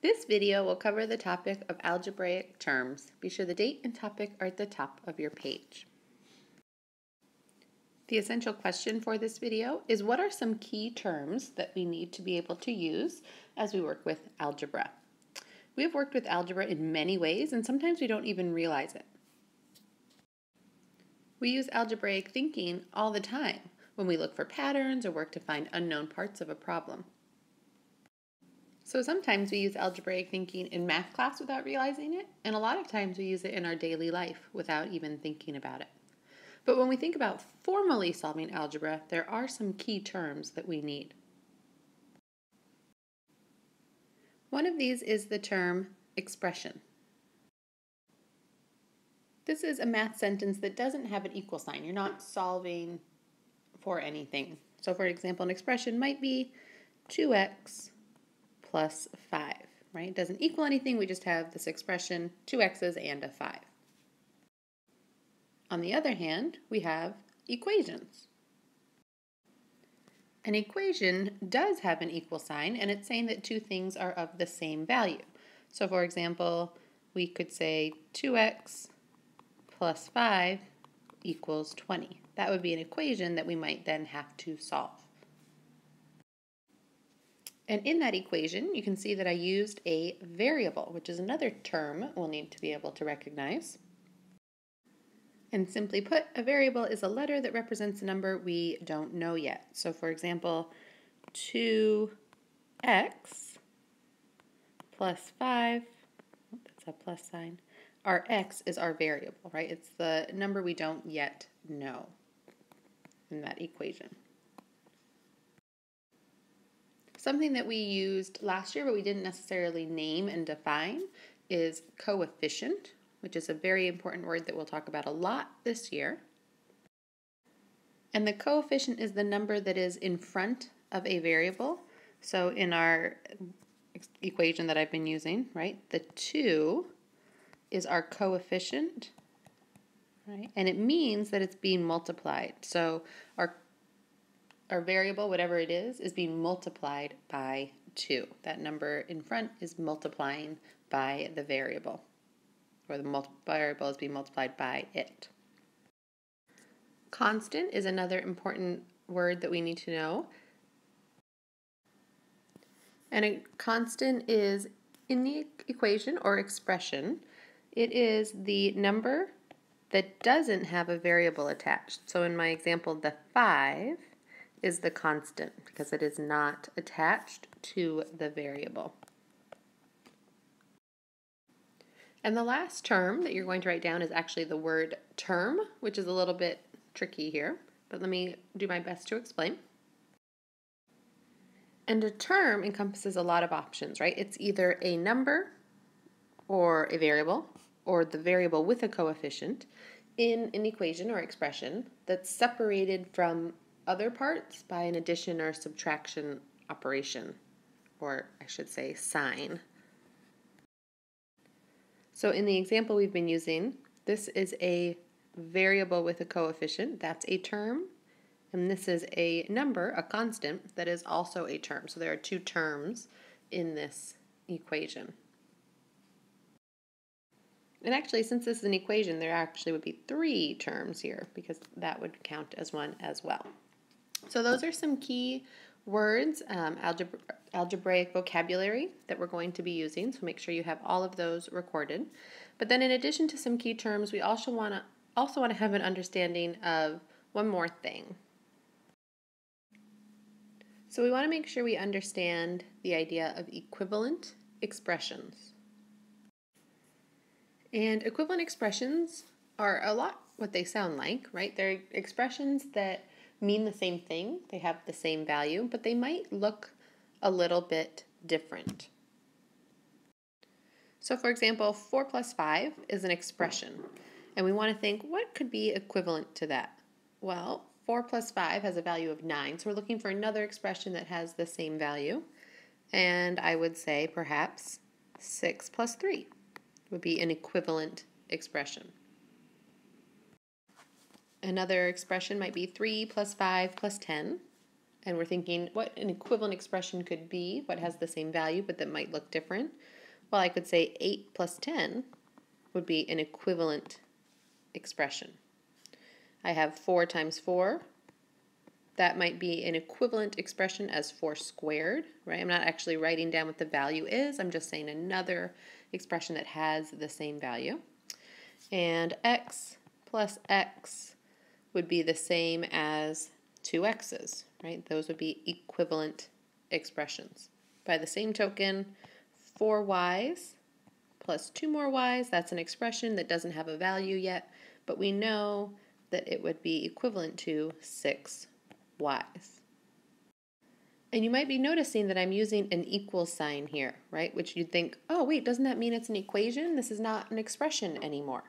This video will cover the topic of algebraic terms. Be sure the date and topic are at the top of your page. The essential question for this video is, what are some key terms that we need to be able to use as we work with algebra? We have worked with algebra in many ways, and sometimes we don't even realize it. We use algebraic thinking all the time when we look for patterns or work to find unknown parts of a problem. So sometimes we use algebraic thinking in math class without realizing it, and a lot of times we use it in our daily life without even thinking about it. But when we think about formally solving algebra, there are some key terms that we need. One of these is the term expression. This is a math sentence that doesn't have an equal sign. You're not solving for anything. So for example, an expression might be 2x plus 5, right? It doesn't equal anything. We just have this expression, 2x's and a 5. On the other hand, we have equations. An equation does have an equal sign, and it's saying that two things are of the same value. So for example, we could say 2x plus 5 equals 20. That would be an equation that we might then have to solve. And in that equation, you can see that I used a variable, which is another term we'll need to be able to recognize. And simply put, a variable is a letter that represents a number we don't know yet. So for example, 2x plus 5, that's a plus sign, our x is our variable, right? It's the number we don't yet know in that equation. Something that we used last year but we didn't necessarily name and define is coefficient, which is a very important word that we'll talk about a lot this year. And the coefficient is the number that is in front of a variable. So in our equation that I've been using, right, the 2 is our coefficient, right? And it means that it's being multiplied. So our variable, whatever it is being multiplied by 2. That number in front is multiplying by the variable, or the variable is being multiplied by it. Constant is another important word that we need to know. And a constant is, in the equation or expression, it is the number that doesn't have a variable attached. So in my example, the 5 is the constant because it is not attached to the variable. And the last term that you're going to write down is actually the word term, which is a little bit tricky here, but let me do my best to explain. And a term encompasses a lot of options, right? It's either a number or a variable, or the variable with a coefficient in an equation or expression that's separated from other parts by an addition or subtraction operation, or I should say sign. So in the example we've been using, this is a variable with a coefficient, that's a term, and this is a number, a constant, that is also a term. So there are two terms in this equation. And actually, since this is an equation, there actually would be 3 terms here because that would count as one as well. So those are some key words, algebraic vocabulary that we're going to be using, so make sure you have all of those recorded. But then in addition to some key terms, we also want to have an understanding of one more thing. So we want to make sure we understand the idea of equivalent expressions. And equivalent expressions are a lot what they sound like, right? They're expressions that mean the same thing, they have the same value, but they might look a little bit different. So for example, 4 plus 5 is an expression, and we want to think, what could be equivalent to that? Well, 4 plus 5 has a value of 9, so we're looking for another expression that has the same value, and I would say perhaps 6 plus 3 would be an equivalent expression. Another expression might be 3 plus 5 plus 10, and we're thinking what an equivalent expression could be, what has the same value but that might look different, well, I could say 8 plus 10 would be an equivalent expression. I have 4 times 4. That might be an equivalent expression as 4 squared, right? I'm not actually writing down what the value is. I'm just saying another expression that has the same value. And x plus x would be the same as 2x's, right? Those would be equivalent expressions. By the same token, 4y's plus 2 more y's, that's an expression that doesn't have a value yet, but we know that it would be equivalent to 6 y's. And you might be noticing that I'm using an equal sign here, right? Which you'd think, oh wait, doesn't that mean it's an equation? This is not an expression anymore.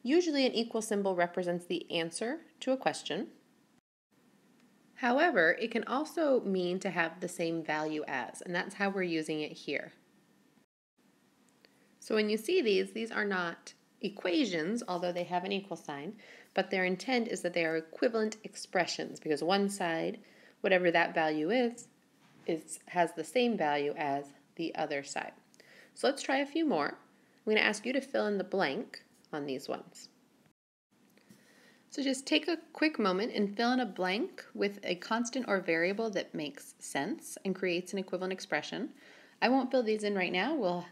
Usually an equal symbol represents the answer to a question. However, it can also mean to have the same value as, and that's how we're using it here. So when you see these are not equations, although they have an equal sign, but their intent is that they are equivalent expressions because one side, whatever that value is has the same value as the other side. So let's try a few more. I'm going to ask you to fill in the blank on these ones. So just take a quick moment and fill in a blank with a constant or variable that makes sense and creates an equivalent expression. I won't fill these in right now. We'll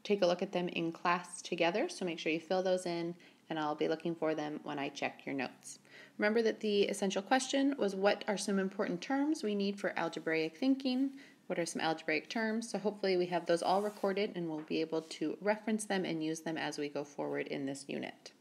take a look at them in class together, so make sure you fill those in, and I'll be looking for them when I check your notes. Remember that the essential question was, what are some important terms we need for algebraic thinking? What are some algebraic terms? So hopefully we have those all recorded and we'll be able to reference them and use them as we go forward in this unit.